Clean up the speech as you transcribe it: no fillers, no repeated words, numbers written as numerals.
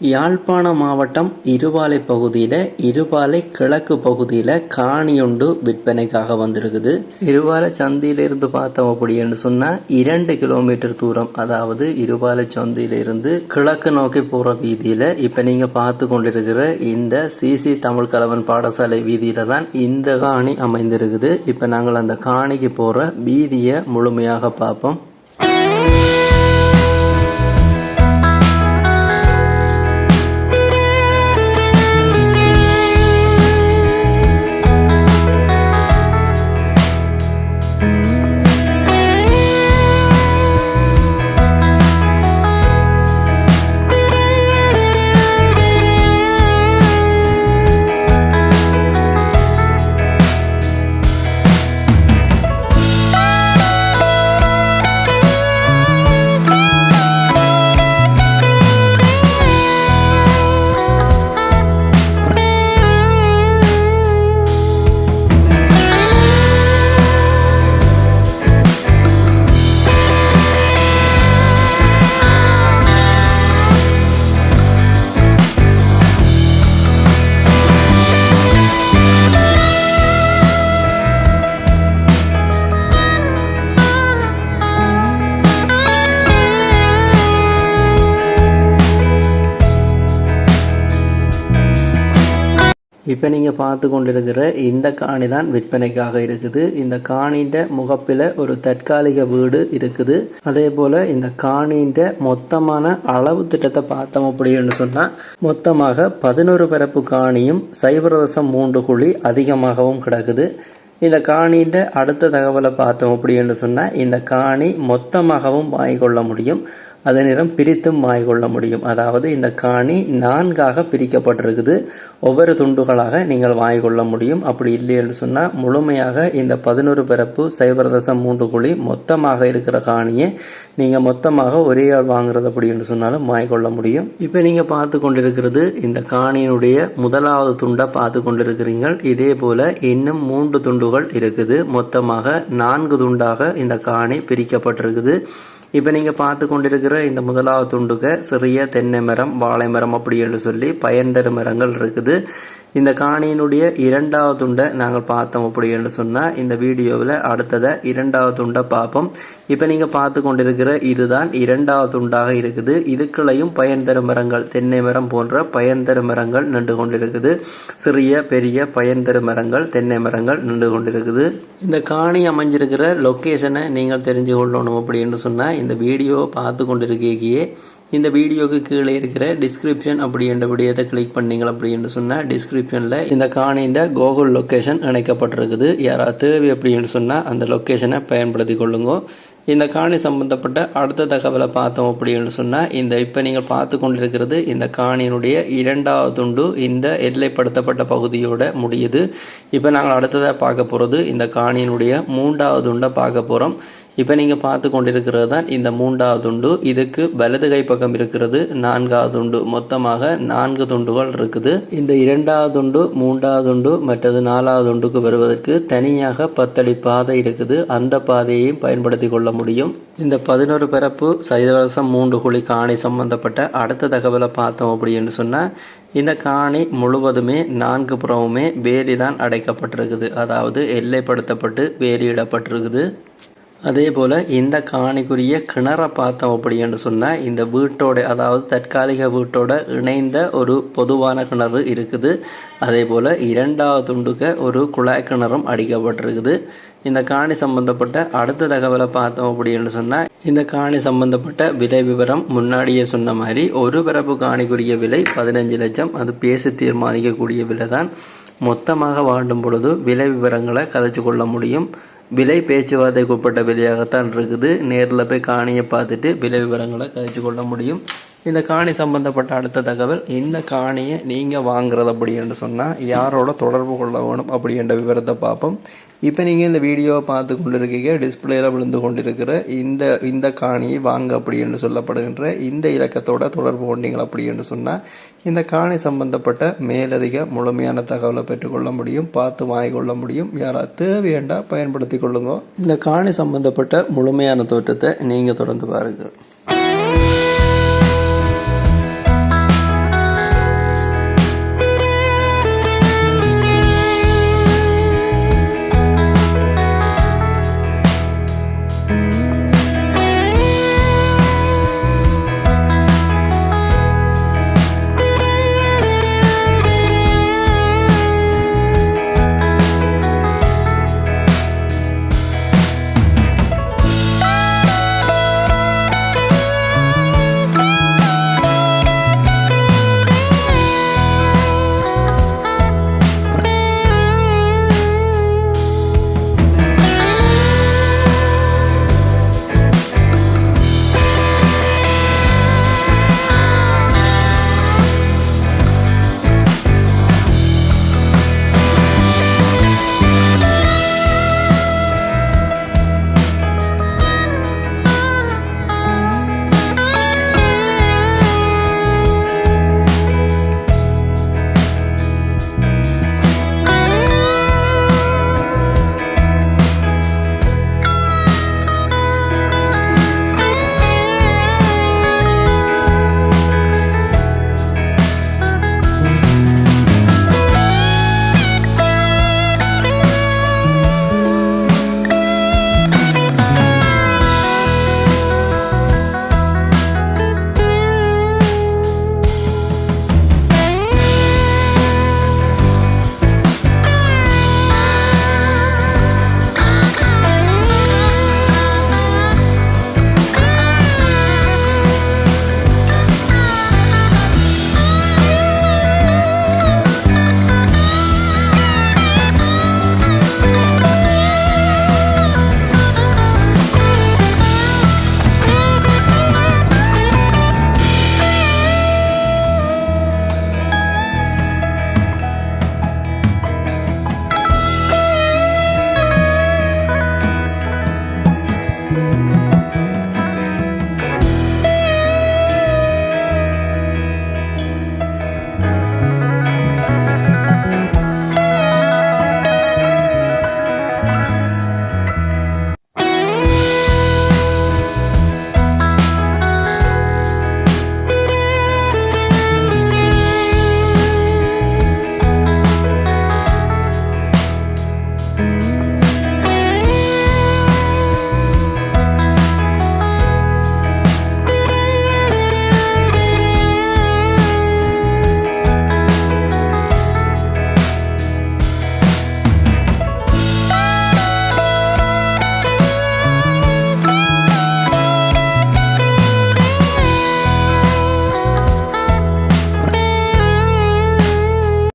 யாழ்ப்பாண மாவட்டம் இருபாலை பகுதியில் இருபாலை கிழக்கு பகுதியில் காணியொண்டு விற்பனைக்காக வந்திருக்குது. இருபாலை சந்தையிலிருந்து பார்த்தோம் அப்படின்னு சொன்னால் 2 கிலோமீட்டர் தூரம், அதாவது இருபாலை சந்தையிலிருந்து கிழக்கு நோக்கி போகிற வீதியில் இப்போ நீங்கள் பார்த்து கொண்டிருக்கிற இந்த சிசி தமிழ் கலவன் பாடசாலை வீதியில் தான் இந்த காணி அமைந்திருக்குது. இப்போ நாங்கள் அந்த காணிக்கு போகிற வீதியை முழுமையாக பார்ப்போம். இப்போ நீங்கள் பார்த்து கொண்டிருக்கிற இந்த காணி தான் விற்பனைக்காக இருக்குது. இந்த காணின்ற முகப்பில் ஒரு தற்காலிக வீடு இருக்குது. அதே போல் இந்த காணின்ற மொத்தமான அளவு திட்டத்தை பார்த்தோம் அப்படின்னு சொன்னால் மொத்தமாக 11 பரப்பு காணியும் 0.3 குழி அதிகமாகவும் கிடக்குது. இந்த காணின்ற அடுத்த தகவலை பார்த்தோம் அப்படின்னு சொன்னால் இந்த காணி மொத்தமாகவும் வாங்கிக்கொள்ள முடியும், அதே நேரம் பிரித்தும் வாங்கிக்கொள்ள முடியும். அதாவது இந்த காணி 4ஆக பிரிக்கப்பட்டிருக்குது. ஒவ்வொரு துண்டுகளாக நீங்கள் வாங்கிக்கொள்ள முடியும். அப்படி இல்லைன்னு சொன்னால் முழுமையாக இந்த 11 பரப்பு 0.3 குழி மொத்தமாக இருக்கிற காணியை நீங்கள் மொத்தமாக ஒரே ஆள் வாங்குறது அப்படின்னு சொன்னாலும் வாங்கிக்கொள்ள முடியும். இப்போ நீங்கள் பார்த்து கொண்டிருக்கிறது இந்த காணியினுடைய முதலாவது துண்டை பார்த்து கொண்டிருக்கிறீர்கள். இதே போல் இன்னும் 3 துண்டுகள் இருக்குது. மொத்தமாக 4 துண்டாக இந்த காணி பிரிக்கப்பட்டிருக்குது. இப்போ நீங்கள் பார்த்து கொண்டிருக்கிற இந்த முதலாவது துண்டுக்கு சிறிய தென்னை மரம், வாழை மரம் அப்படி என்று சொல்லி பயன்தரும் மரங்கள் இருக்குது. இந்த காணியினுடைய 2வது துண்டை நாங்கள் பார்த்தோம் அப்படி என்று சொன்னால் இந்த வீடியோவில் அடுத்ததை 2வது துண்டை பார்ப்போம். இப்போ நீங்கள் பார்த்து கொண்டிருக்கிற இதுதான் 2வது துண்டாக இருக்குது. இதுக்குள்ளையும் பயன்தரும் மரங்கள், தென்னை மரம் போன்ற பயன்தரும் மரங்கள் நின்று கொண்டிருக்குது. சிறிய பெரிய பயன்தரும் மரங்கள், தென்னை மரங்கள் நின்று கொண்டிருக்குது. இந்த காணி அமைஞ்சிருக்கிற லொக்கேஷனை நீங்கள் தெரிஞ்சு கொள்ளணும் அப்படின்னு சொன்னால் இந்த வீடியோவை பார்த்து கொண்டிருக்கையே இந்த வீடியோக்கு கீழே இருக்கிற டிஸ்கிரிப்ஷன் அப்படின்ற விடயத்தை கிளிக் பண்ணிங்க அப்படின்னு சொன்னால் டிஸ்கிரிப்ஷனில் இந்த காணின்ற கூகுள் லொக்கேஷன் இணைக்கப்பட்டிருக்குது. யாராவது தேவை அப்படின்னு சொன்னால் அந்த லொக்கேஷனை பயன்படுத்தி கொள்ளுங்க. இந்த காணி சம்பந்தப்பட்ட அடுத்த தகவலை பார்த்தோம் அப்படின்னு சொன்னால் இந்த இப்போ நீங்கள் பார்த்து கொண்டிருக்கிறது இந்த காணியினுடைய 2வது துண்டு இந்த எல்லைப்படுத்தப்பட்ட பகுதியோட முடியுது. இப்போ நாங்கள் அடுத்ததாக பார்க்க போகிறது இந்த காணியினுடைய 3வது துண்டை பார்க்க போகிறோம். இப்போ நீங்கள் பார்த்து கொண்டிருக்கிறது தான் இந்த 3வது துண்டு. இதுக்கு வலது கை பக்கம் இருக்கிறது 4வது துண்டு. மொத்தமாக 4 துண்டுகள் இருக்குது. இந்த 2வது துண்டு, 3வது துண்டு மற்றது 4வது துண்டுக்கு வருவதற்கு தனியாக 10 அடி பாதை இருக்குது. அந்த பாதையையும் பயன்படுத்தி கொள்ள முடியும். இந்த 11 பரப்பு 0.3 குழி காணி சம்பந்தப்பட்ட அடுத்த தகவலை பார்த்தோம் அப்படின்னு சொன்னால் இந்த காணி முழுவதுமே 4 புறமுமே வேலி தான் அடைக்கப்பட்டிருக்குது. அதாவது எல்லைப்படுத்தப்பட்டு வேலியிடப்பட்டிருக்குது. அதே போல் இந்த காணிக்குரிய கிணறை பார்த்தோம் அப்படின்னு சொன்னால் இந்த வீட்டோட, அதாவது தற்காலிக வீட்டோட இணைந்த ஒரு பொதுவான கிணறு இருக்குது. அதே போல் 2வது துண்டுக்கு ஒரு குழாய் கிணறும் அடிக்கப்பட்டிருக்குது. இந்த காணி சம்பந்தப்பட்ட அடுத்த தகவலை பார்த்தோம் அப்படின்னு சொன்னால் இந்த காணி சம்பந்தப்பட்ட விலை விவரம் முன்னாடியே சொன்ன மாதிரி ஒரு பரப்பு காணிக்குரிய விலை 15 லட்சம். அது பேசி தீர்மானிக்கக்கூடிய விலை தான். மொத்தமாக வாண்டும் பொழுது விலை விவரங்களை கதைச்சு கொள்ள முடியும். விலை பேச்சுவார்த்தைக்கு உட்பட்ட விலையாகத்தான் இருக்குது. நேரில் போய் காணியை பார்த்துட்டு விலை விவரங்களை கழிச்சு கொள்ள முடியும். இந்த காணி சம்பந்தப்பட்ட அடுத்த தகவல், இந்த காணியை நீங்கள் வாங்குறது அப்படின்னு சொன்னால் யாரோட தொடர்பு கொள்ள வேணும் அப்படின்ற விவரத்தை பார்ப்போம். இப்போ நீங்கள் இந்த வீடியோவை பார்த்து கொண்டிருக்கீங்க, டிஸ்பிளேயில் விழுந்து கொண்டிருக்கிற இந்த காணியை வாங்க அப்படின்னு சொல்லப்படுகின்ற இந்த இலக்கத்தோட தொடர்பு கொண்டீங்க அப்படின்னு சொன்னால் இந்த காணி சம்பந்தப்பட்ட மேலதிக முழுமையான தகவலை பெற்றுக்கொள்ள முடியும், பார்த்து வாங்கிக்கொள்ள முடியும். யாராவது தேவையண்டா பயன்படுத்தி கொள்ளுங்க. இந்த காணி சம்பந்தப்பட்ட முழுமையான தோற்றத்தை நீங்கள் தொடர்ந்து பாருங்கள்.